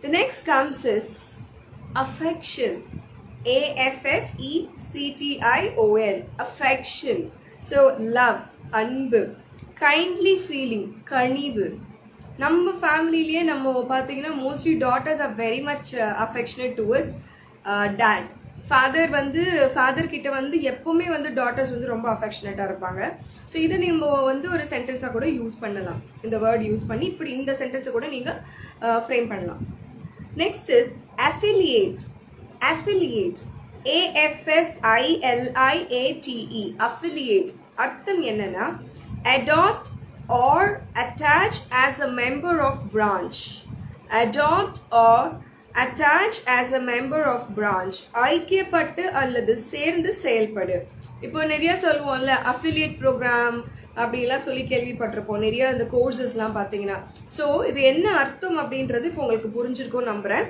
The next comes is affection. AFFECTION. Affection. So love, anbu, kindly feeling, kanivu. நம்ம ஃபேமிலிலேயே நம்ம பார்த்தீங்கன்னா mostly daughters are very much affectionate towards date. Father கிட்ட எப்பவுமே daughters ரொம்ப அஃபெக்ஷனேட்டாக இருப்பாங்க. So இதை நம்ம ஒரு சென்டென்ஸாக கூட யூஸ் பண்ணலாம். இந்த வேர்ட் யூஸ் பண்ணி இப்படி இந்த சென்டென்ஸை கூட நீங்கள் ஃப்ரேம் பண்ணலாம். Next is affiliate. affiliate. AFFILIATE. affiliate. அர்த்தம் என்னன்னா adopt or attach as a member of branch. adopt or attach as a member of branch. ஐக்கியப்பட்டு அல்லது சேர்ந்து செயல்படு. இப்போ நிறைய சொல்லுவோம்ல அஃபிலியேட் ப்ரோக்ராம் அப்படிலாம் சொல்லி கேள்விப்பட்டிருப்போம் நிறைய இந்த கோர்சஸ்லாம் பார்த்தீங்கன்னா. ஸோ இது என்ன அர்த்தம் அப்படின்றது இப்போ உங்களுக்கு புரிஞ்சிருக்கும் நம்புறேன்.